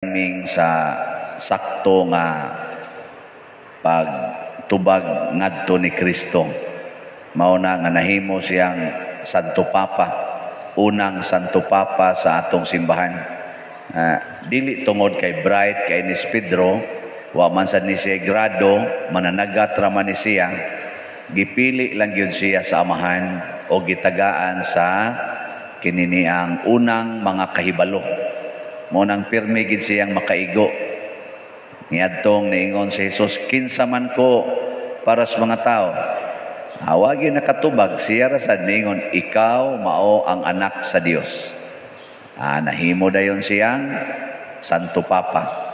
timing sa sakto nga pagtubag ngadto ni Kristo. Mao na nga nahimo siyang Santo Papa, unang Santo Papa sa atong simbahan. Dili tungod kay bright kay ni Pedro, wa man sad ni siya grado, mananagat ra man ni siya. Gipili lang gyud siya sa amahan o gitagaan sa kininiang unang mga kahibalo. Mo nang pirmi gid siyang makaigo. Niadtong niingon si Jesus, kinsa man ko para sa mga tao. Awagi nakatubag siya ra sad niingon, ikaw mao ang anak sa Dios. Nahimo dayon siyang Santo Papa.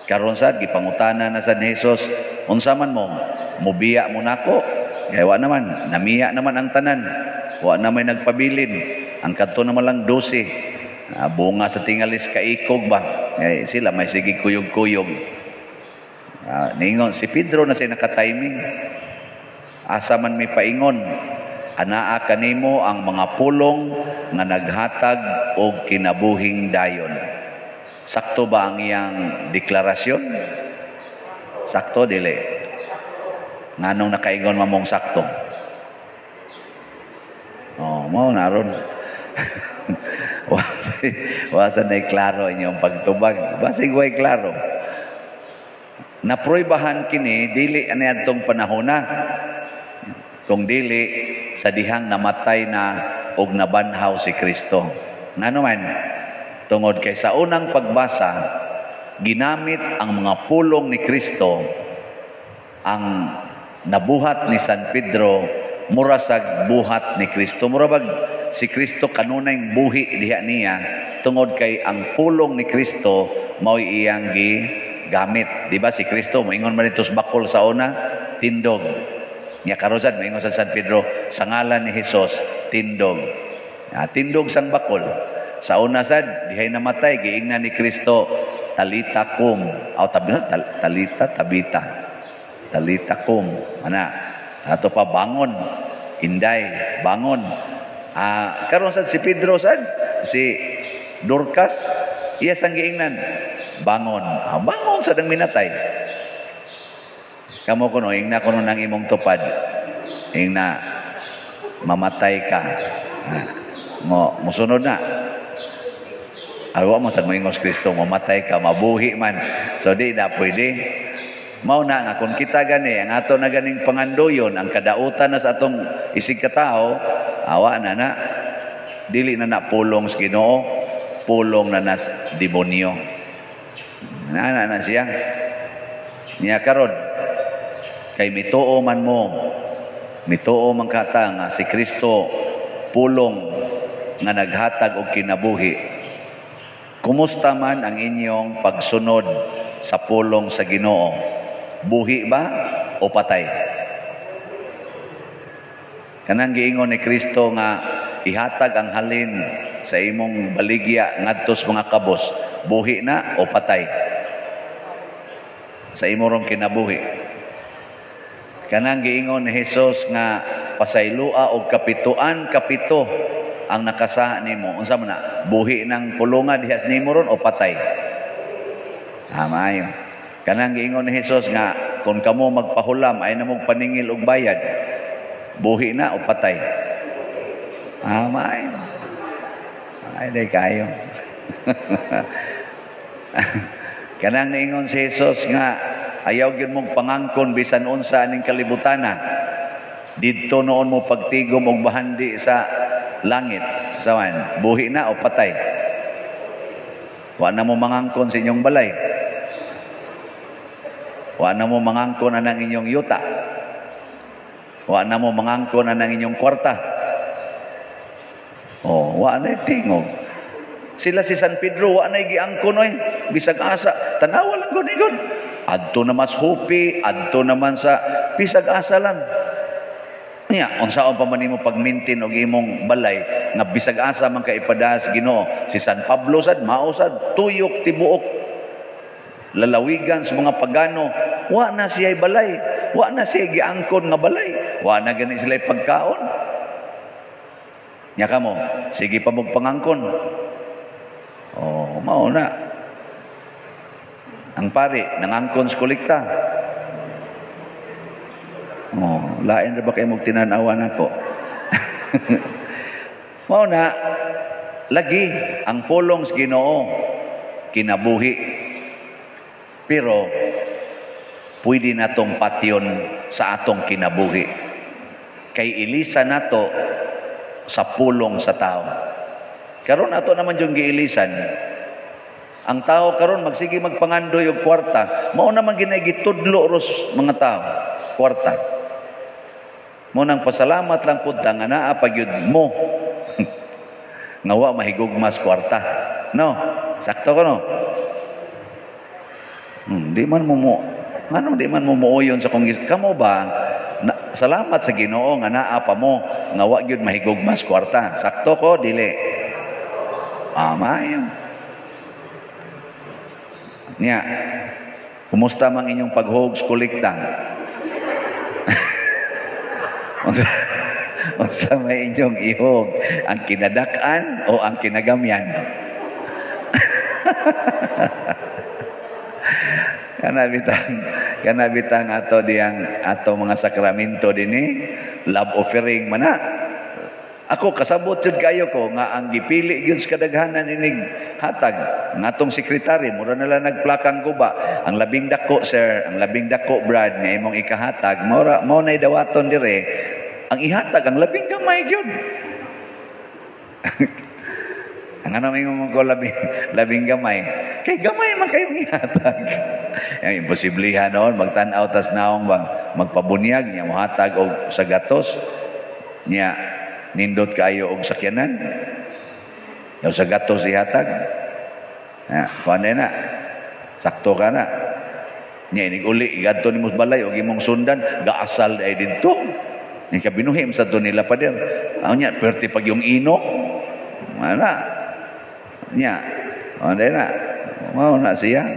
Karon sad gipangutana na sad ni Jesus, unsa man mo? Mubiya mo nako? Kaya wa naman, namiya naman ang tanan. Wa na may nagpabilin. Ang kadto naman lang 12. Bunga sa tingalis kaikog ba? Sila may sige kuyog-kuyog. Ningon, si Pedro na siya nakatiming. Asa man may paingon, anaa kanimo ang mga pulong nga naghatag og kinabuhing dayon. Sakto ba ang iyang deklarasyon? Sakto dili. Nganong nakaingon mamong sakto? Mao naron. Wasa na klaro inyong pagtubag. Basig way klaro. Naproybahan kini dili ani adtong panahon na. Kung dili sa dihang namatay na og nabanhaw si Kristo. Ngano man tungod kay sa unang pagbasa ginamit ang mga pulong ni Kristo, ang nabuhat ni San Pedro mura sa buhat ni Kristo. Mura bag si Kristo kanunay buhi diha niya tungod kay ang pulong ni Kristo mao'y iyang gigamit. Di ba si Kristo moingon man dito sa bakol sa una, tindog. Nya karon sad moingon sa San Pedro sa ngalan ni Hesus, tindog. Tindog sang bakol. Sa una sad dihay namatay giingnan ni Kristo, talita kum. Talita tabita. Talita kum. Ato pa bangon. Inday, bangon. Karon sad si Pedro sad, si Dorcas, iya sang giingnan, bangon. Bangon sad ang minatay. Kamo kuno ingna kuno nang imong tupad. Ingna mamatay ka. Musunod na. Awa mo sad moingon sa Kristo, mamatay ka, mabuhi man. So di na pwede. Mao na nga kung kita gani ang ato na ganing pangandoyon, ang kadautan na sa atong isig katao, awa na dili na pulong sa Ginoo, pulong na nas demonyo. Na siya. Niya karon kay mituo man man kata nga si Kristo pulong nga naghatag og kinabuhi. Kumusta man ang inyong pagsunod sa pulong sa Ginoo? Buhi ba o patay? Kanang giingon ni Kristo nga ihatag ang halin sa imong baligya ngadto sa mga kabos, buhi na o patay? Sa imong kinabuhi. Kanang giingon ni Jesus nga pasaylua og kapito ang nakasaha nimo. Unsa man na? Buhi nang pulungan dihas nimo ron o patay? Maayo. Kanang giingon ni Jesus nga kung kamo magpahulam ay namog paningil og bayad, buhi na o patay? Maayo. Ay day kayo. Kanang niingon si Jesus nga ayaw gyud mong pangangkon bisan unsa aning kalibutana. Didto noon mo pagtigom og bahandi sa langit. Sawan, buhi na o patay? Wa na mo mangangkon sa inyong balay. Wa na mo mangangkon anang inyong yuta. Wa na mo mangangkon anang inyong kwarta. Wa na tingog. Sila si San Pedro, wa na giangkon oy. Bisag asa, tanawa lang gud. Adto na mas hupi, adto naman sa bisag asa lang. Nya, unsaon pa man nimo pag-maintain og imong balay nga bisag asa man ka ipadahas Ginoo. Si San Pablo sad mao sad tuyok tibuok. Lalawigan sa mga pagano, wa na siya'y balay, wa na siya giangkon nga balay, wa na gani sila'y pagkaon. Nya kamo, sige pa mong pangangkon. Mao na. Ang pari nangangkon sa kolekta. Oh, lain ra ba kay mong tinanawan ako? Mao na lagi ang pulong sa Ginoo kinabuhi. Pero pwede natong patyon sa atong kinabuhi. Kay ilisa nato sa pulong sa tao. Karon ato naman yung giilisan. Ang tao karon magsige magpangandoy og kwarta, mao naman ginay gitudlo ros mga tao, kwarta. Mo nang pasalamat lang pud ta nga naa pagyud mo. Nga wa mahigugmas kwarta. No, sakto ko no. Di man mo ngano di man mo muuyon sa kung kamo ba salamat sa Ginoo nga naa pa mo nga wa gyud mahigugmas kwarta. Sakto ko dili. Maayong. Nya, kumusta mang inyong paghog sa kolekta? Unsa may inyong ihog? Ang kinadak-an o ang kinagamyan? Kanabitang ato diyang ato mga sakramento dinhi, love offering man na. Ako kasabot jud kayo ko nga ang gipili gyud sa kadaghanan inig hatag ngatong sekretary mura na lang nagplakang guba ang labing dako sir, ang labing dako brad nga imong ikahatag mao nay dawaton dire ang ihatag ang labing gamay gyud. Ang ano may mo ko labing gamay kay gamay man kayong ihatag. Ang imposiblihan noon magtan-aw tas naong bang magpabunyag nya mohatag og sa gatos nya nindot kayo og sakyanan yaw sa gatos ihatag kuan na sakto ka na nya inig uli igadto nimo balay og imong sundan gaasal ay didto ni kabinuhim sa to nila pader nya perti pag yung ino ana nya na mao na siya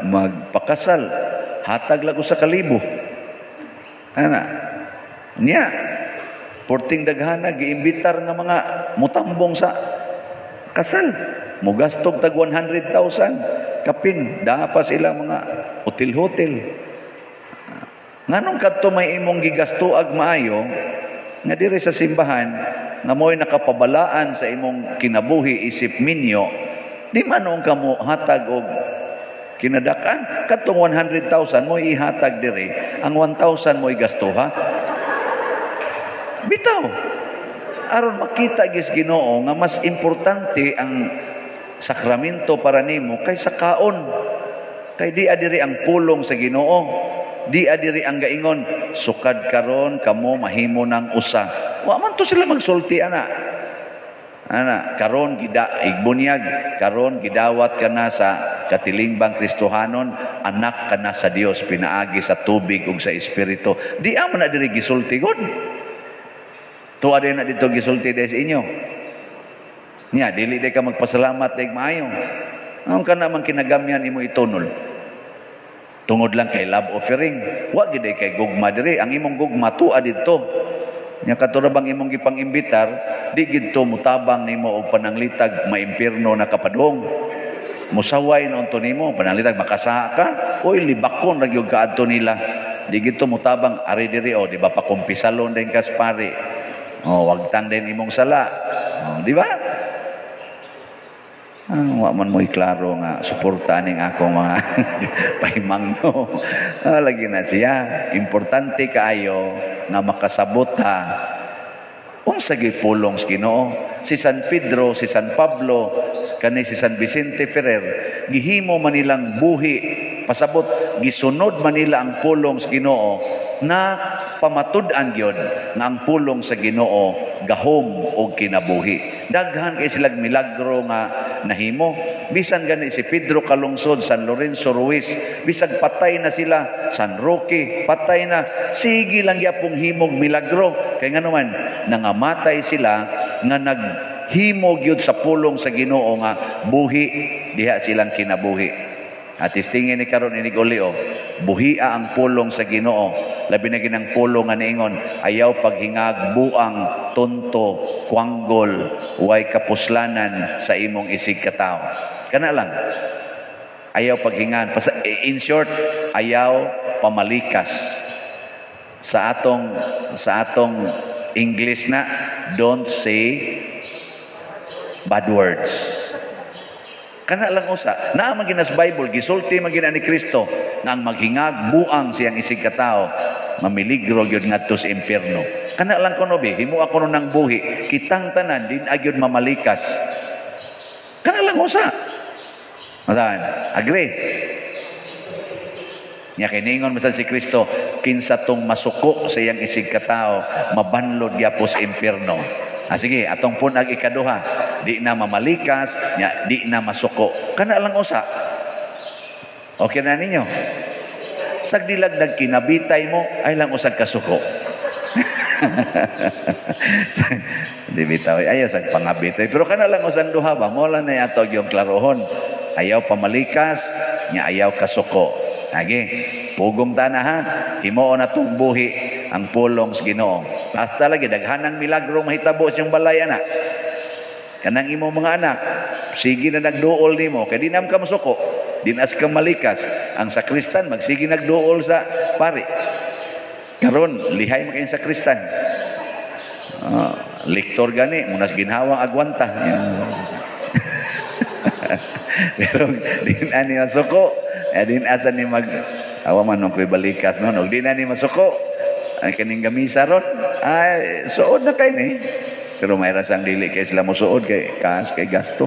magpakasal hatag lago sa kalibo. Ana niya porting daghana giimbitar nga mga mutambong sa kasal mugastog tag 100,000 kapin daha sila mga hotel nganong kadto may imong gigastuag maayo nga diri sa simbahan nga mo'y nakapabalaan sa imong kinabuhi isip minyo di manong kamo hatag og kinadakan katong 100,000 mo ihatag diri ang 1,000 mo igastuha bitaw aron makita gis Ginoo nga mas importante ang sakramento para nimo kaysa kaon kay di adiri ang pulong sa Ginoo di adiri ang gaingon sukad karon kamo mahimo ng usa wa man to sila magsulti ana karon igbunyag karon gidawat ka na sa katilingbang Kristohanon anak ka na sa Dios pinaagi sa tubig ug sa espiritu di amo na diri gisulti gud tuwa din na dito gisulti des inyo nya dili day ka magpasalamat day maayo ang kana man kinagamyan imo itunol tungod lang kay love offering wa gid kay gugma diri ang imong gugma tuwa didto nya katurabang imong gipang-imbitar di gidto mutabang nimo og pananglitag maimpierno na kapadong musaway noon to nimo pananglitag makasaha ka oy libakon ra gyud kaadto nila di gidto mutabang ari diri di ba pakumpisalon din kaspari wagtang din imong sala di ba wa man mo iklaro nga suporta ning akong mga pahimangno lagi na siya importante kaayo nga makasabot ha unsa gipulong sa Ginoo si San Pedro si San Pablo kani si San Vicente Ferrer gihimo man nilang buhi pasabot gisunod man nila ang pulong sa Ginoo na pamatud-an gyud nga ang pulong sa Ginoo gahom og kinabuhi daghan kay silang milagro nga nahimo bisan gani si Pedro kalungsod San Lorenzo Ruiz bisag patay na sila San Roque patay na sige lang gyapong himog milagro kay nganuman nangamatay sila nga naghimo gyud sa pulong sa Ginoo nga buhi diha silang kinabuhi At istingin ni karon inig uli buhia ang pulong sa Ginoo. Labi na ginang pulong nga niingon, ayaw paghingag buang, tunto, kuanggol, way kapuslanan sa imong isig katao. Kana lang. Ayaw paghingan. In short, ayaw pamalikas. Sa atong English na, don't say bad words. Kana lang usa. Naa man ginas Bible, gisulti man gina ni Kristo nga ang maghingag buang siyang isig katao, mamiligro gyud ngadto sa impierno. Kana lang kuno bi, himuha kuno nang buhi, kitang tanan din agyud mamalikas. Kana lang usa. Masan? Agree? Nya kiningon masan si Kristo, kinsa tong masuko sa iyang isig katao, mabanlod gyapos impierno. Sige, atong punag ikaduha, di na mamalikas, di na masuko. Kana lang usa. Okay na ninyo? Sagdilagdag kinabitay mo, ay lang usag kasuko. Di bitaw, ayaw sag pangabitay. Pero kana lang usang duha ba? Mola na yato yung klarohon. Ayaw pamalikas, ayaw kasuko. Lagi, pugong tanahan, himoo na itong buhi ang pulong sa Ginoo. Basta lagi, daghanang milagro mahitabo siyang balay anak. Kanang imo mga anak, sige na nagduol nimo, kaya di naman ka masuko, dinas kang malikas. Ang sakristan, magsige nagduol sa pari. Karon, lihay mo kayong sakristan. Liktor gani, munas ginhawang agwanta. Pero din ani masuko, din asa ni mag awa man nung ko'y balikas no, di na ni masuko. Ay kaning gamisa ron, ay suod na kay ni. Pero may rasang dili kay sila mo suod kay kas kay gasto.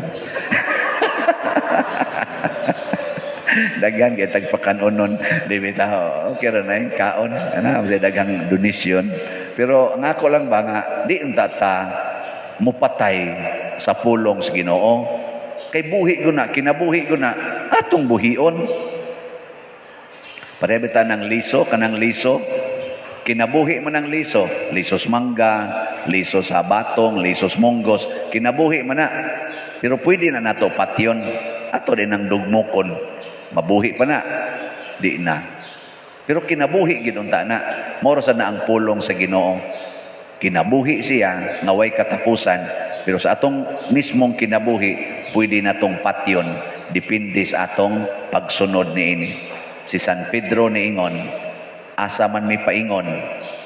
Dagan kay tagpakanunon di bitaw. Okay ra nay kaon ana sa dagang donation. Pero ang ako lang ba nga di unta ta mupatay sa pulong sa Ginoo. Kay buhi ko na, kinabuhi ko na, atong buhion. Parebita ng liso, kanang liso, kinabuhi mo ng liso, lisos mangga, lisos sabatong, lisos monggos, kinabuhi mo na. Pero pwede na nato patyon, ato din ang dugmukon, mabuhi pa na, di na. Pero kinabuhi ginunta na, moro na ang pulong sa Ginoo. Kinabuhi siya, ngaway katapusan, pero sa atong mismong kinabuhi, pwede na tong patyon, depende sa atong pagsunod niini. Si San Pedro niingon, asa man may paingon,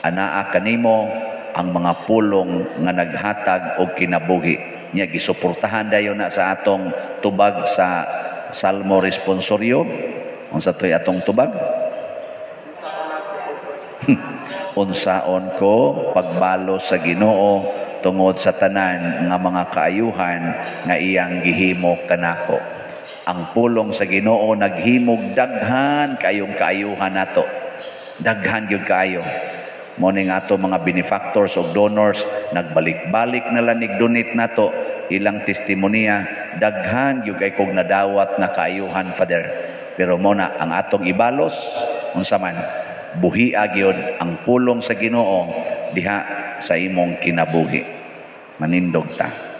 anaa kanimo ang mga pulong nga naghatag og kinabuhi. Nya gisuportahan dayon na sa atong tubag sa Salmo Responsorio. Unsa toy atong tubag? Unsaon ko pagbalo sa Ginoo tungod sa tanan nga mga kaayuhan nga iyang gihimo kanako. Ang pulong sa Ginoo naghimog daghan kayong kaayuhan nato. Daghan gyud kaayo. Mo ning ato mga benefactors o donors nagbalik-balik na lang nigdonate nato ilang testimonya, daghan gyud kay kog nadawat na kaayuhan, Father. Pero mo na ang atong ibalos unsa man, buhia gyud ang pulong sa Ginoo diha sa imong kinabuhi. Manindog ta.